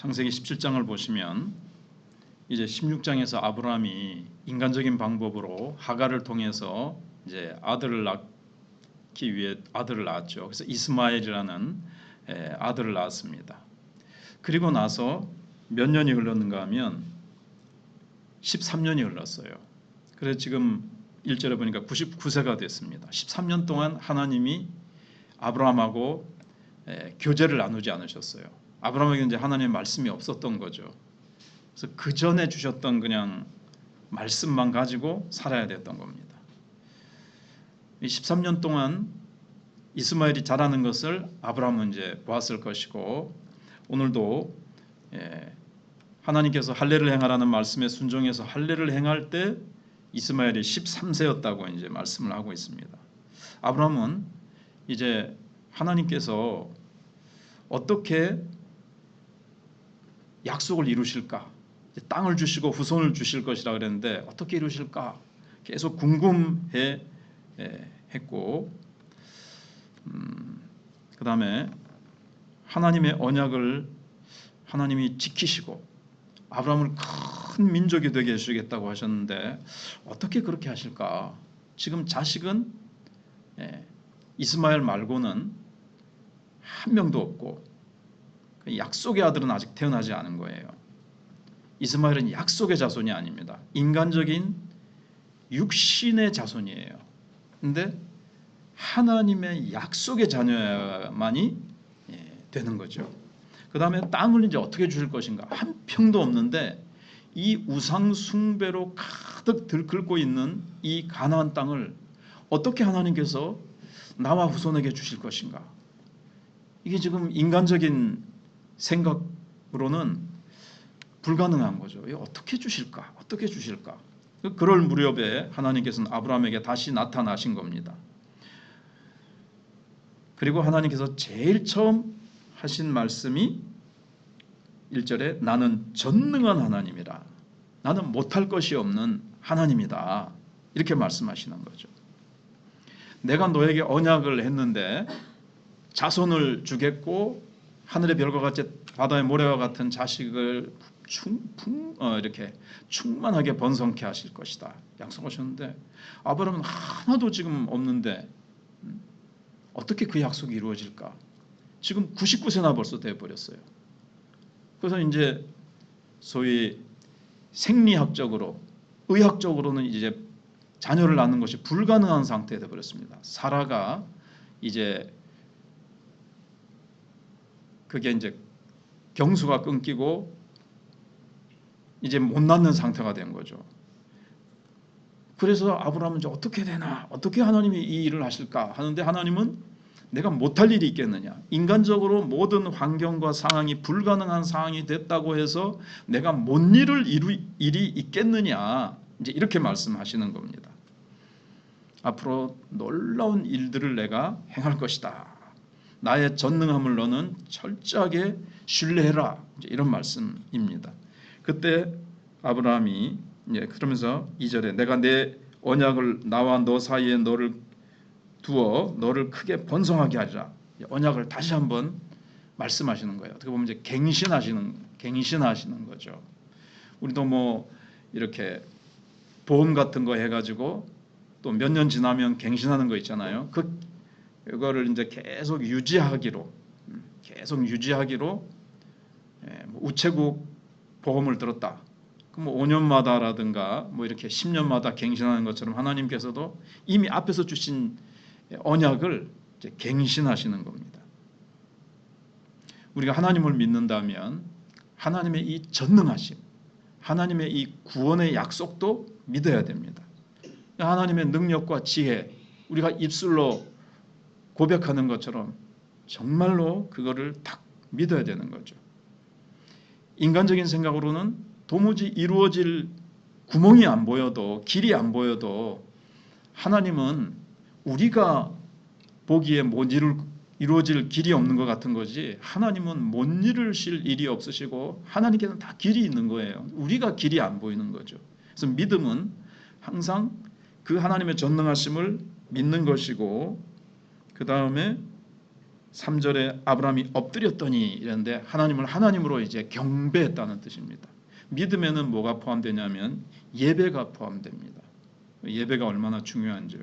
창세기 17장을 보시면 이제 16장에서 아브라함이 인간적인 방법으로 하갈을 통해서 이제 아들을 낳기 위해 아들을 낳았죠. 그래서 이스마엘이라는 아들을 낳았습니다. 그리고 나서 몇 년이 흘렀는가 하면 13년이 흘렀어요. 그래서 지금 1절에 보니까 99세가 됐습니다. 13년 동안 하나님이 아브라함하고 교제를 나누지 않으셨어요. 아브라함에게 이제 하나님의 말씀이 없었던 거죠. 그래서 그 전에 주셨던 그냥 말씀만 가지고 살아야 됐던 겁니다. 13년 동안 이스마엘이 자라는 것을 아브라함은 이제 보았을 것이고, 오늘도 하나님께서 할례를 행하라는 말씀에 순종해서 할례를 행할 때 이스마엘이 13세였다고 이제 말씀을 하고 있습니다. 아브라함은 이제 하나님께서 어떻게 약속을 이루실까? 땅을 주시고 후손을 주실 것이라 그랬는데 어떻게 이루실까? 계속 궁금해 했고, 그 다음에 하나님의 언약을 하나님이 지키시고 아브라함을 큰 민족이 되게 해주겠다고 하셨는데 어떻게 그렇게 하실까? 지금 자식은 이스마엘 말고는 한 명도 없고 약속의 아들은 아직 태어나지 않은 거예요. 이스마엘은 약속의 자손이 아닙니다. 인간적인 육신의 자손이에요. 근데 하나님의 약속의 자녀만이 되는 거죠. 그 다음에 땅을 이제 어떻게 주실 것인가? 한 평도 없는데 이 우상 숭배로 가득 들끓고 있는 이 가나안 땅을 어떻게 하나님께서 나와 후손에게 주실 것인가? 이게 지금 인간적인 생각으로는 불가능한 거죠. 어떻게 주실까? 어떻게 주실까? 그럴 무렵에 하나님께서는 아브라함에게 다시 나타나신 겁니다. 그리고 하나님께서 제일 처음 하신 말씀이 1절에 나는 전능한 하나님이라, 나는 못할 것이 없는 하나님이다, 이렇게 말씀하시는 거죠. 내가 너에게 언약을 했는데 자손을 주겠고 하늘의 별과 같이 바다의 모래와 같은 자식을 이렇게 충만하게 번성케 하실 것이다 약속하셨는데 아브라함은 하나도 지금 없는데 어떻게 그 약속이 이루어질까? 지금 99세나 벌써 돼버렸어요. 그래서 이제 소위 생리학적으로, 의학적으로는 이제 자녀를 낳는 것이 불가능한 상태에 돼버렸습니다. 사라가 이제 그게 이제 경수가 끊기고 이제 못 낳는 상태가 된 거죠. 그래서 아브라함은 이제 어떻게 되나, 어떻게 하나님이 이 일을 하실까 하는데 하나님은 내가 못할 일이 있겠느냐, 인간적으로 모든 환경과 상황이 불가능한 상황이 됐다고 해서 내가 못 이룰 일이 있겠느냐, 이제 이렇게 말씀하시는 겁니다. 앞으로 놀라운 일들을 내가 행할 것이다. 나의 전능함을 너는 철저하게 신뢰해라. 이제 이런 말씀입니다. 그때 아브라함이 이제 그러면서 2절에 내가 내 언약을 나와 너 사이에 너를 두어 너를 크게 번성하게 하리라. 언약을 다시 한번 말씀하시는 거예요. 어떻게 보면 이제 갱신하시는 거죠. 우리도 뭐 이렇게 보험 같은 거 해가지고 또 몇 년 지나면 갱신하는 거 있잖아요. 그거를 이제 계속 유지하기로 우체국 보험을 들었다. 그럼 뭐 5년마다라든가 뭐 이렇게 10년마다 갱신하는 것처럼 하나님께서도 이미 앞에서 주신 언약을 이제 갱신하시는 겁니다. 우리가 하나님을 믿는다면 하나님의 이 전능하심, 하나님의 이 구원의 약속도 믿어야 됩니다. 하나님의 능력과 지혜, 우리가 입술로 고백하는 것처럼 정말로 그거를 딱 믿어야 되는 거죠. 인간적인 생각으로는 도무지 이루어질 구멍이 안 보여도, 길이 안 보여도 하나님은 우리가 보기에 못 이루어질 길이 없는 것 같은 거지, 하나님은 못 이루실 일이 없으시고 하나님께는 다 길이 있는 거예요. 우리가 길이 안 보이는 거죠. 그래서 믿음은 항상 그 하나님의 전능하심을 믿는 것이고, 그 다음에 3절에 아브라함이 엎드렸더니 이랬는데 하나님을 하나님으로 이제 경배했다는 뜻입니다. 믿음에는 뭐가 포함되냐면 예배가 포함됩니다. 예배가 얼마나 중요한지요.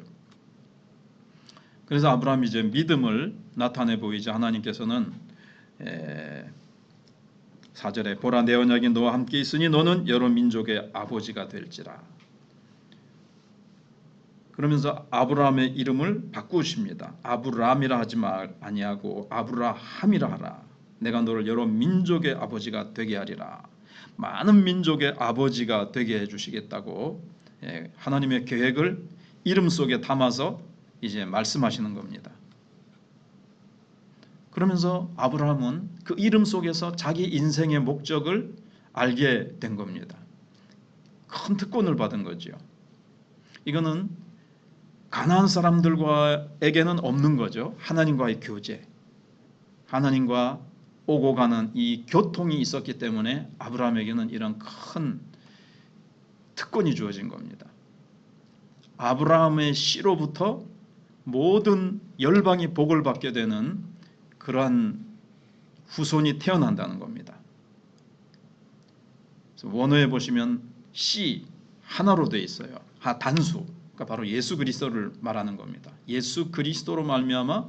그래서 아브라함이 이제 믿음을 나타내 보이자 하나님께서는 4절에 보라 내 언약이 너와 함께 있으니 너는 여러 민족의 아버지가 될지라. 그러면서 아브라함의 이름을 바꾸십니다. 아브람이라 하지 아니하고 아브라함이라 하라. 내가 너를 여러 민족의 아버지가 되게 하리라. 많은 민족의 아버지가 되게 해주시겠다고 하나님의 계획을 이름 속에 담아서 이제 말씀하시는 겁니다. 그러면서 아브라함은 그 이름 속에서 자기 인생의 목적을 알게 된 겁니다. 큰 특권을 받은 거죠. 이거는 가나안 사람들에게는 없는 거죠. 하나님과의 교제, 하나님과 오고 가는 이 교통이 있었기 때문에 아브라함에게는 이런 큰 특권이 주어진 겁니다. 아브라함의 씨로부터 모든 열방이 복을 받게 되는 그러한 후손이 태어난다는 겁니다. 원어에 보시면 씨 하나로 되어 있어요. 단수. 그러니까 바로 예수 그리스도를 말하는 겁니다. 예수 그리스도로 말미암아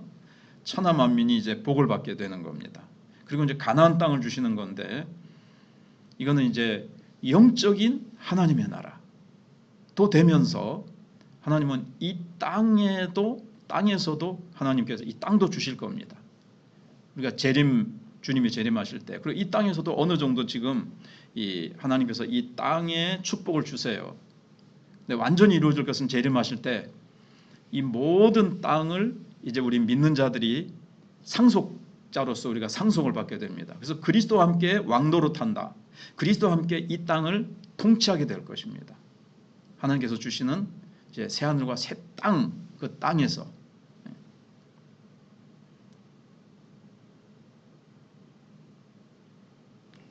천하 만민이 이제 복을 받게 되는 겁니다. 그리고 이제 가나안 땅을 주시는 건데 이거는 이제 영적인 하나님의 나라도 되면서 하나님은 이 땅에서도 하나님께서 이 땅도 주실 겁니다. 우리가 주님이 재림하실 때 그리고 이 땅에서도 어느 정도 지금 이 하나님께서 이 땅에 축복을 주세요. 근데 완전히 이루어질 것은 재림하실 때 이 모든 땅을 이제 우리 믿는 자들이 상속자로서 우리가 상속을 받게 됩니다. 그래서 그리스도와 함께 왕도로 탄다. 그리스도와 함께 이 땅을 통치하게 될 것입니다. 하나님께서 주시는 이제 새 하늘과 새 땅, 그 땅에서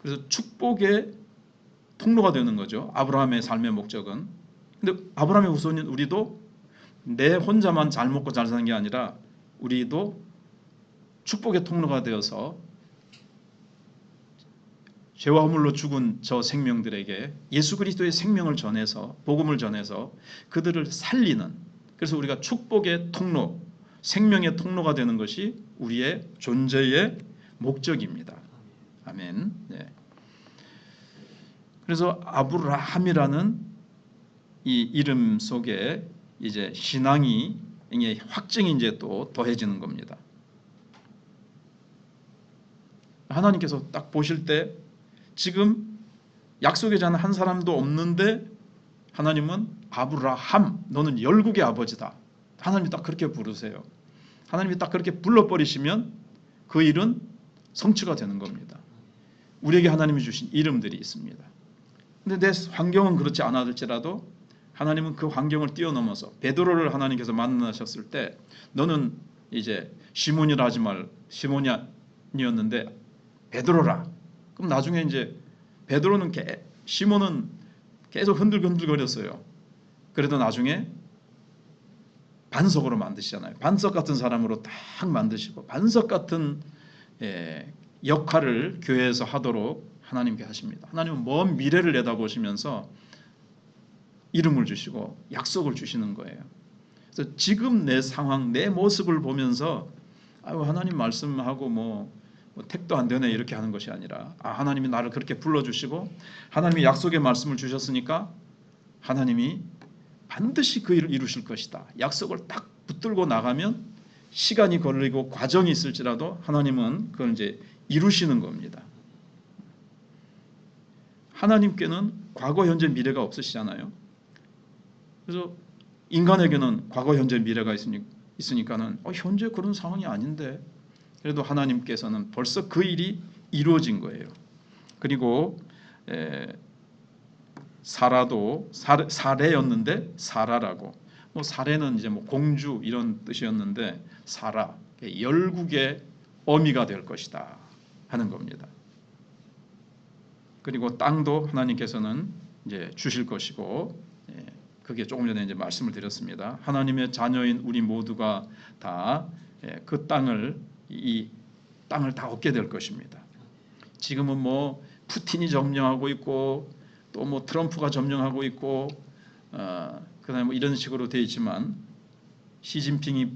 그래서 축복의 통로가 되는 거죠. 아브라함의 삶의 목적은. 근데 아브라함의 후손인 우리도 내 혼자만 잘 먹고 잘 사는 게 아니라 우리도 축복의 통로가 되어서 죄와 허물로 죽은 저 생명들에게 예수 그리스도의 생명을 전해서 복음을 전해서 그들을 살리는, 그래서 우리가 축복의 통로, 생명의 통로가 되는 것이 우리의 존재의 목적입니다. 아멘. 네. 그래서 아브라함이라는 이 이름 속에 이제 신앙이 확증이 이제 또 더해지는 겁니다. 하나님께서 딱 보실 때 지금 약속의 자는 한 사람도 없는데 하나님은 아브라함, 너는 열국의 아버지다. 하나님이 딱 그렇게 부르세요. 하나님이 딱 그렇게 불러버리시면 그 일은 성취가 되는 겁니다. 우리에게 하나님이 주신 이름들이 있습니다. 근데 내 환경은 그렇지 않았을지라도 하나님은 그 환경을 뛰어넘어서 베드로를 하나님께서 만나셨을 때 너는 이제 시몬이라 하지 말, 시몬이 아니었는데 베드로라. 그럼 나중에 이제 베드로는 시몬은 계속 흔들거렸어요. 그래도 나중에 반석으로 만드시잖아요. 반석 같은 사람으로 딱 만드시고 반석 같은 역할을 교회에서 하도록 하나님께 하십니다. 하나님은 먼 미래를 내다보시면서 이름을 주시고 약속을 주시는 거예요. 그래서 지금 내 상황, 내 모습을 보면서 하나님 말씀하고 뭐 택도 안 되네 이렇게 하는 것이 아니라 하나님이 나를 그렇게 불러주시고 하나님이 약속의 말씀을 주셨으니까 하나님이 반드시 그 일을 이루실 것이다. 약속을 딱 붙들고 나가면 시간이 걸리고 과정이 있을지라도 하나님은 그걸 이제 이루시는 겁니다. 하나님께는 과거, 현재, 미래가 없으시잖아요. 그래서 인간에게는 과거, 현재, 미래가 있으니까는 현재 그런 상황이 아닌데 그래도 하나님께서는 벌써 그 일이 이루어진 거예요. 그리고 사라도 사례였는데 사라라고, 사례는 이제 공주 이런 뜻이었는데 사라, 열국의 어미가 될 것이다 하는 겁니다. 그리고 땅도 하나님께서는 이제 주실 것이고, 그게 조금 전에 이제 말씀을 드렸습니다. 하나님의 자녀인 우리 모두가 다 그 땅을 이 땅을 다 얻게 될 것입니다. 지금은 뭐 푸틴이 점령하고 있고 또 뭐 트럼프가 점령하고 있고 그다음에 뭐 이런 식으로 되어 있지만 시진핑이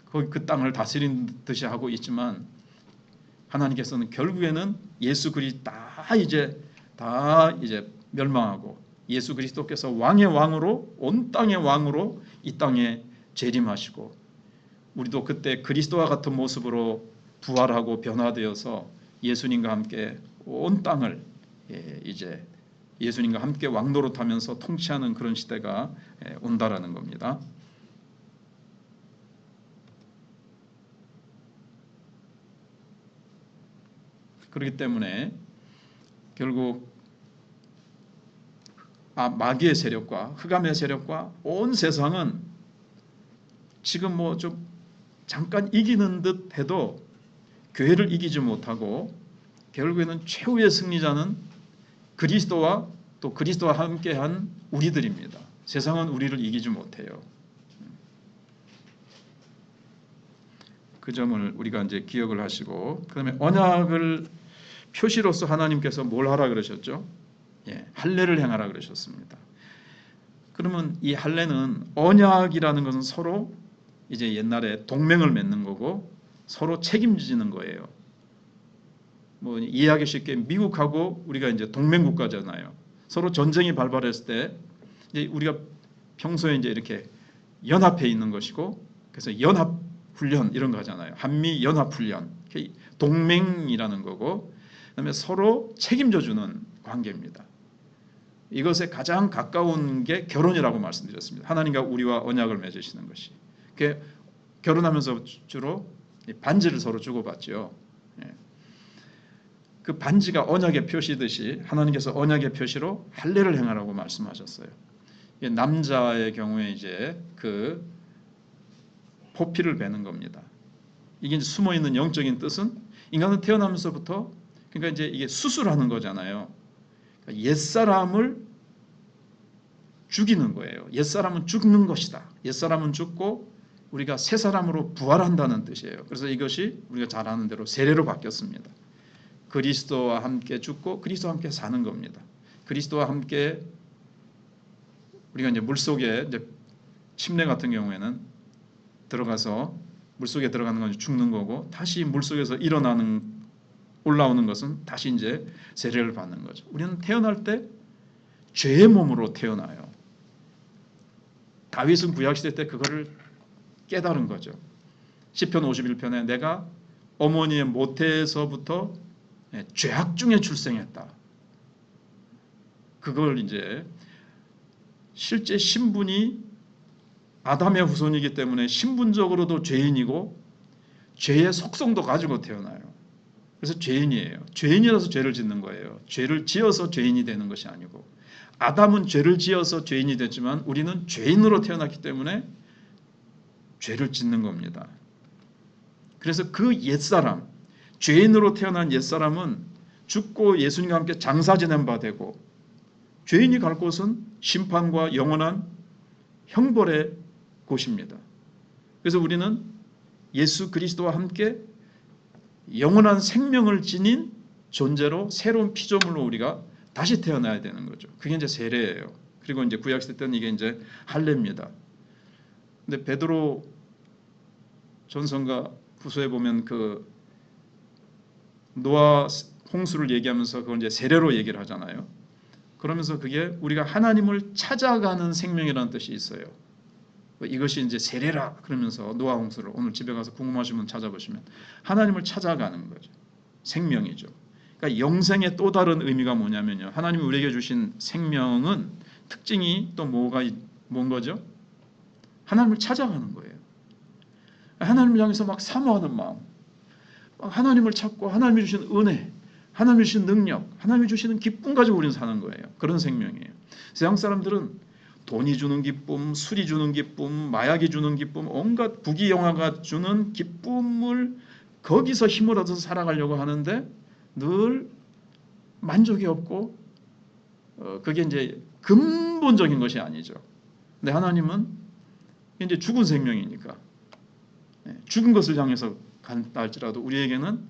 거기 그 땅을 다스린 듯이 하고 있지만 하나님께서는 결국에는 예수 그리스도 다 이제 멸망하고 예수 그리스도께서 왕의 왕으로 온 땅의 왕으로 이 땅에 재림하시고 우리도 그때 그리스도와 같은 모습으로 부활하고 변화되어서 예수님과 함께 온 땅을 이제 예수님과 함께 왕노릇하면서 통치하는 그런 시대가 온다라는 겁니다. 그렇기 때문에 결국 마귀의 세력과 흑암의 세력과 온 세상은 지금 뭐 좀 잠깐 이기는 듯 해도 교회를 이기지 못하고 결국에는 최후의 승리자는 그리스도와 또 그리스도와 함께한 우리들입니다. 세상은 우리를 이기지 못해요. 그 점을 우리가 이제 기억을 하시고 그다음에 언약을 표시로서 하나님께서 뭘 하라 그러셨죠? 할례를 행하라 그러셨습니다. 그러면 이 할례는 언약이라는 것은 서로 이제 옛날에 동맹을 맺는 거고 서로 책임지는 거예요. 뭐 이해하기 쉽게 미국하고 우리가 이제 동맹 국가잖아요. 서로 전쟁이 발발했을 때 이제 우리가 평소에 이제 이렇게 연합해 있는 것이고 그래서 연합 훈련 이런 거 하잖아요. 한미 연합 훈련, 동맹이라는 거고 그다음에 서로 책임져 주는 관계입니다. 이것에 가장 가까운 게 결혼이라고 말씀드렸습니다. 하나님과 우리와 언약을 맺으시는 것이. 결혼하면서 주로 반지를 서로 주고받죠. 그 반지가 언약의 표시듯이 하나님께서 언약의 표시로 할례를 행하라고 말씀하셨어요. 남자의 경우에 이제 그 포피를 베는 겁니다. 이게 이제 숨어 있는 영적인 뜻은 인간은 태어나면서부터 그러니까 이제 이게 수술하는 거잖아요. 그러니까 옛사람을 죽이는 거예요. 옛사람은 죽는 것이다. 옛사람은 죽고 우리가 새 사람으로 부활한다는 뜻이에요. 그래서 이것이 우리가 잘 아는 대로 세례로 바뀌었습니다. 그리스도와 함께 죽고 그리스도와 함께 사는 겁니다. 그리스도와 함께 우리가 이제 물속에 이제 침례 같은 경우에는 들어가서 물속에 들어가는 건 죽는 거고 다시 물속에서 올라오는 것은 다시 이제 세례를 받는 거죠. 우리는 태어날 때 죄의 몸으로 태어나요. 다윗은 구약시대 때 그거를 깨달은 거죠. 시편 51편에 내가 어머니의 모태에서부터 죄악 중에 출생했다. 그걸 이제 실제 신분이 아담의 후손이기 때문에 신분적으로도 죄인이고 죄의 속성도 가지고 태어나요. 그래서 죄인이에요. 죄인이라서 죄를 짓는 거예요. 죄를 지어서 죄인이 되는 것이 아니고 아담은 죄를 지어서 죄인이 됐지만 우리는 죄인으로 태어났기 때문에 죄를 짓는 겁니다. 그래서 그 옛사람, 죄인으로 태어난 옛사람은 죽고 예수님과 함께 장사 지낸 바 되고 죄인이 갈 곳은 심판과 영원한 형벌의 곳입니다. 그래서 우리는 예수 그리스도와 함께 영원한 생명을 지닌 존재로 새로운 피조물로 우리가 다시 태어나야 되는 거죠. 그게 이제 세례예요. 그리고 이제 구약시대 때는 이게 이제 할례입니다. 근데 베드로 전서가 후서에 보면 그 노아 홍수를 얘기하면서 그걸 이제 세례로 얘기를 하잖아요. 그러면서 그게 우리가 하나님을 찾아가는 생명이라는 뜻이 있어요. 이것이 이제 세례라 그러면서 노아 홍수를 오늘 집에 가서 궁금하시면 찾아보시면 하나님을 찾아가는 거죠. 생명이죠. 그러니까 영생의 또 다른 의미가 뭐냐면요. 하나님이 우리에게 주신 생명은 특징이 또 뭔 거죠? 하나님을 찾아가는 거예요. 하나님을 향해서 막 사모하는 마음, 하나님을 찾고 하나님이 주신 은혜, 하나님이 주신 능력, 하나님이 주시는 기쁨 가지고 우리는 사는 거예요. 그런 생명이에요. 세상 사람들은 돈이 주는 기쁨, 술이 주는 기쁨, 마약이 주는 기쁨, 온갖 부귀영화가 주는 기쁨을 거기서 힘을 얻어서 살아가려고 하는데 늘 만족이 없고 그게 이제 근본적인 것이 아니죠. 근데 하나님은 이제 죽은 생명이니까 죽은 것을 향해서 간다 할지라도 우리에게는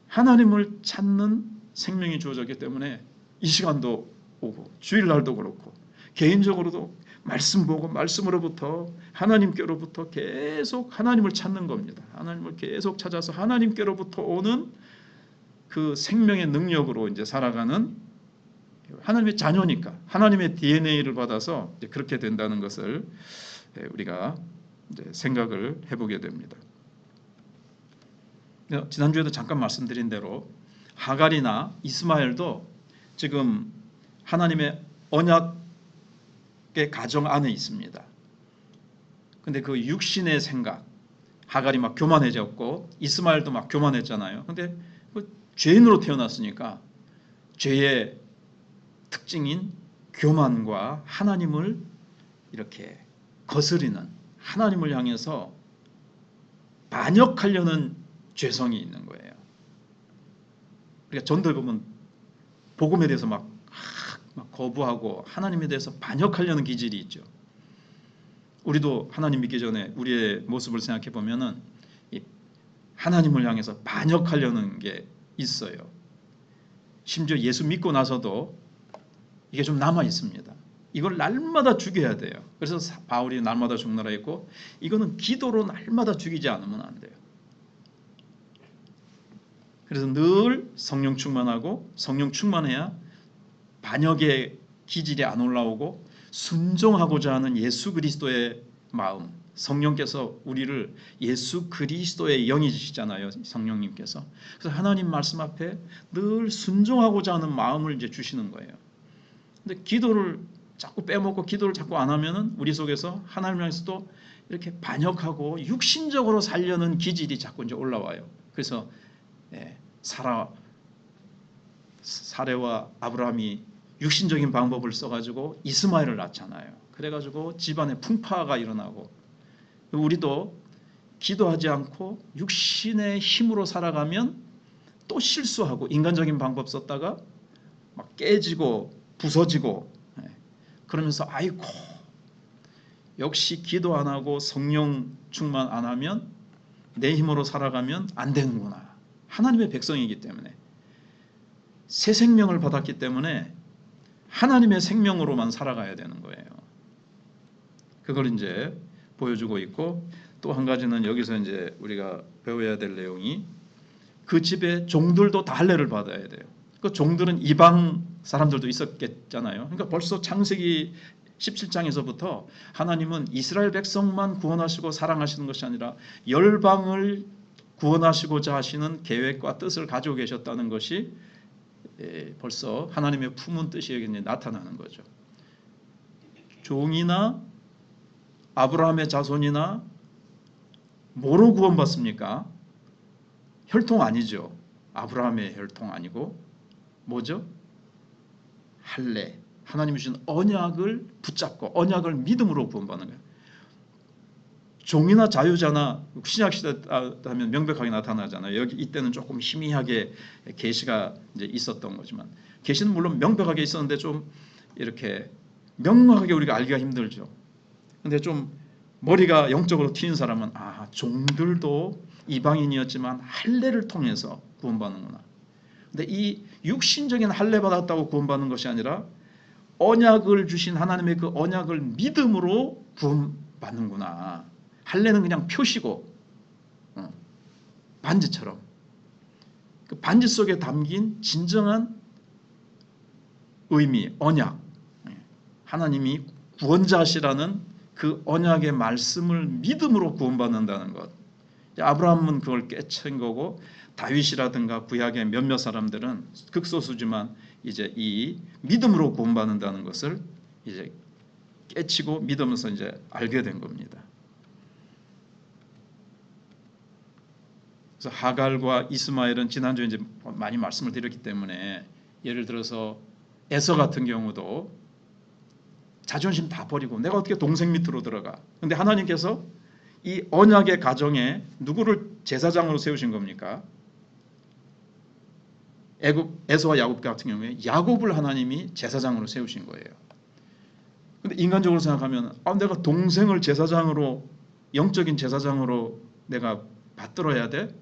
하나님을 찾는 생명이 주어졌기 때문에 이 시간도 오고 주일날도 그렇고 개인적으로도 말씀 보고 말씀으로부터 하나님께로부터 계속 하나님을 찾는 겁니다. 하나님을 계속 찾아서 하나님께로부터 오는 그 생명의 능력으로 이제 살아가는 하나님의 자녀니까 하나님의 DNA를 받아서 이제 그렇게 된다는 것을 우리가 이제 생각을 해보게 됩니다. 지난주에도 잠깐 말씀드린 대로 하갈이나 이스마엘도 지금 하나님의 언약의 가정 안에 있습니다. 근데 그 육신의 생각, 하갈이 막 교만해졌고 이스마엘도 막 교만했잖아요. 근데 그 죄인으로 태어났으니까 죄의 특징인 교만과 하나님을 이렇게 거스리는, 하나님을 향해서 반역하려는 죄성이 있는 거예요. 우리가 전도에 보면 복음에 대해서 막 거부하고 하나님에 대해서 반역하려는 기질이 있죠. 우리도 하나님 믿기 전에 우리의 모습을 생각해 보면은 하나님을 향해서 반역하려는 게 있어요. 심지어 예수 믿고 나서도 이게 좀 남아 있습니다. 이걸 날마다 죽여야 돼요. 그래서 바울이 날마다 죽노라 했고, 이거는 기도로 날마다 죽이지 않으면 안 돼요. 그래서 늘 성령 충만하고, 성령 충만해야 반역의 기질이 안 올라오고 순종하고자 하는 예수 그리스도의 마음, 성령께서 우리를 예수 그리스도의 영이시잖아요. 성령님께서. 그래서 하나님 말씀 앞에 늘 순종하고자 하는 마음을 이제 주시는 거예요. 근데 기도를 자꾸 빼먹고 기도를 자꾸 안 하면은 우리 속에서 하나님 향해서도 이렇게 반역하고 육신적으로 살려는 기질이 자꾸 이제 올라와요. 그래서 사레와 아브라함이 육신적인 방법을 써가지고 이스마엘을 낳잖아요. 그래가지고 집안에 풍파가 일어나고, 우리도 기도하지 않고 육신의 힘으로 살아가면 또 실수하고 인간적인 방법 썼다가 막 깨지고 부서지고, 그러면서 아이고 역시 기도 안 하고 성령 충만 안 하면 내 힘으로 살아가면 안 되는구나. 하나님의 백성이기 때문에, 새 생명을 받았기 때문에 하나님의 생명으로만 살아가야 되는 거예요. 그걸 이제 보여주고 있고, 또 한 가지는 여기서 이제 우리가 배워야 될 내용이, 그 집에 종들도 다 할례를 받아야 돼요. 그 종들은 이방 사람들도 있었겠잖아요. 그러니까 벌써 창세기 17장에서부터 하나님은 이스라엘 백성만 구원하시고 사랑하시는 것이 아니라 열방을 구원하시고자 하시는 계획과 뜻을 가지고 계셨다는 것이 벌써 하나님의 품은 뜻이 여기 나타나는 거죠. 종이나 아브라함의 자손이나 뭐로 구원받습니까? 혈통 아니죠. 아브라함의 혈통 아니고 뭐죠? 할례. 하나님이 주신 언약을 붙잡고 언약을 믿음으로 구원받는 거예요. 종이나 자유자나 신약 시대 하면 명백하게 나타나잖아요. 여기 이때는 조금 희미하게 계시가 이제 있었던 거지만, 계시는 물론 명백하게 있었는데 좀 이렇게 명확하게 우리가 알기가 힘들죠. 근데 좀 머리가 영적으로 튀는 사람은 종들도 이방인이었지만 할례를 통해서 구원받는구나. 근데 이 육신적인 할례 받았다고 구원받는 것이 아니라 언약을 주신 하나님의 그 언약을 믿음으로 구원받는구나. 할례는 그냥 표시고 반지처럼, 그 반지 속에 담긴 진정한 의미, 언약, 하나님이 구원자시라는 그 언약의 말씀을 믿음으로 구원받는다는 것. 아브라함은 그걸 깨친 거고, 다윗이라든가 구약의 몇몇 사람들은 극소수지만 이제 이 믿음으로 구원받는다는 것을 이제 깨치고 믿으면서 이제 알게 된 겁니다. 그래서 하갈과 이스마엘은 지난주에 이제 많이 말씀을 드렸기 때문에, 예를 들어서 에서 같은 경우도 자존심 다 버리고 내가 어떻게 동생 밑으로 들어가. 근데 하나님께서 이 언약의 가정에 누구를 제사장으로 세우신 겁니까? 에서와 야곱 같은 경우에 야곱을 하나님이 제사장으로 세우신 거예요. 근데 인간적으로 생각하면 내가 동생을 제사장으로, 영적인 제사장으로 내가 받들어야 돼?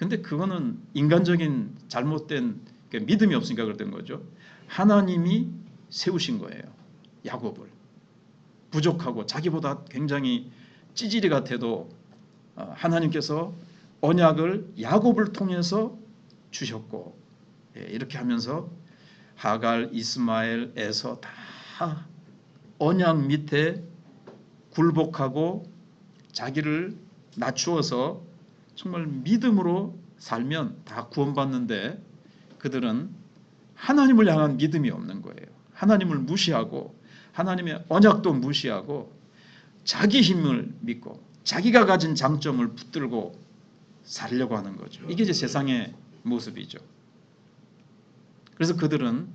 근데 그거는 인간적인 잘못된 믿음이 없으니까 그랬던 거죠. 하나님이 세우신 거예요. 야곱을. 부족하고 자기보다 굉장히 찌질이 같아도 하나님께서 언약을 야곱을 통해서 주셨고, 이렇게 하면서 하갈, 이스마엘, 에서 다 언약 밑에 굴복하고 자기를 낮추어서 정말 믿음으로 살면 다 구원받는데, 그들은 하나님을 향한 믿음이 없는 거예요. 하나님을 무시하고 하나님의 언약도 무시하고 자기 힘을 믿고 자기가 가진 장점을 붙들고 살려고 하는 거죠. 이게 이제 세상의 모습이죠. 그래서 그들은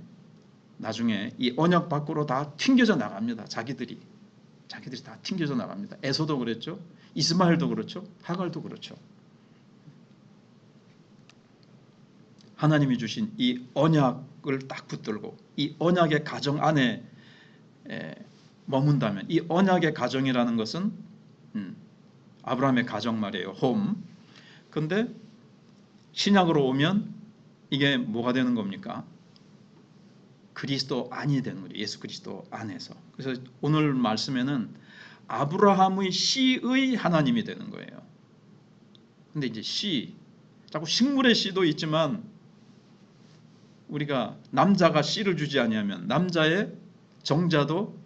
나중에 이 언약 밖으로 다 튕겨져 나갑니다. 자기들이 다 튕겨져 나갑니다. 에서도 그랬죠. 이스마엘도 그렇죠. 하갈도 그렇죠. 하나님이 주신 이 언약을 딱 붙들고 이 언약의 가정 안에 머문다면, 이 언약의 가정이라는 것은 아브라함의 가정 말이에요. 홈. 근데 신약으로 오면 이게 뭐가 되는 겁니까? 그리스도 안이 되는 거죠. 예수 그리스도 안에서. 그래서 오늘 말씀에는 아브라함의 씨의 하나님이 되는 거예요. 근데 이제 씨, 자꾸 식물의 씨도 있지만 우리가 남자가 씨를 주지 아니하면 남자의 정자도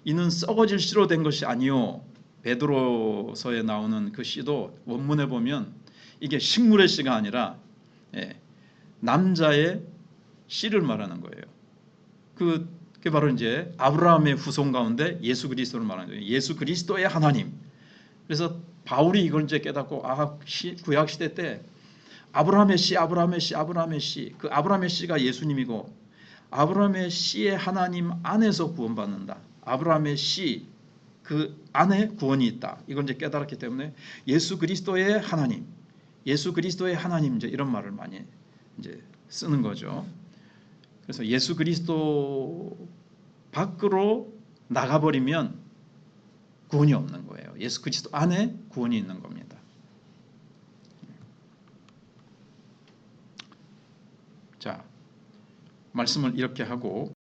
이는 썩어질 씨로 된 것이 아니요. 베드로서에 나오는 그 씨도 원문에 보면 이게 식물의 씨가 아니라 남자의 씨를 말하는 거예요. 그게 바로 이제 아브라함의 후손 가운데 예수 그리스도를 말하는 거예요. 예수 그리스도의 하나님. 그래서 바울이 이걸 이제 깨닫고 구약 시대 때 아브라함의 씨, 아브라함의 씨, 아브라함의 씨. 그 아브라함의 씨가 예수님이고 아브라함의 씨의 하나님 안에서 구원받는다. 아브라함의 씨, 그 안에 구원이 있다. 이걸 이제 깨달았기 때문에 예수 그리스도의 하나님, 예수 그리스도의 하나님, 이제 이런 말을 많이 이제 쓰는 거죠. 그래서 예수 그리스도 밖으로 나가버리면 구원이 없는 거예요. 예수 그리스도 안에 구원이 있는 겁니다. 자, 말씀을 이렇게 하고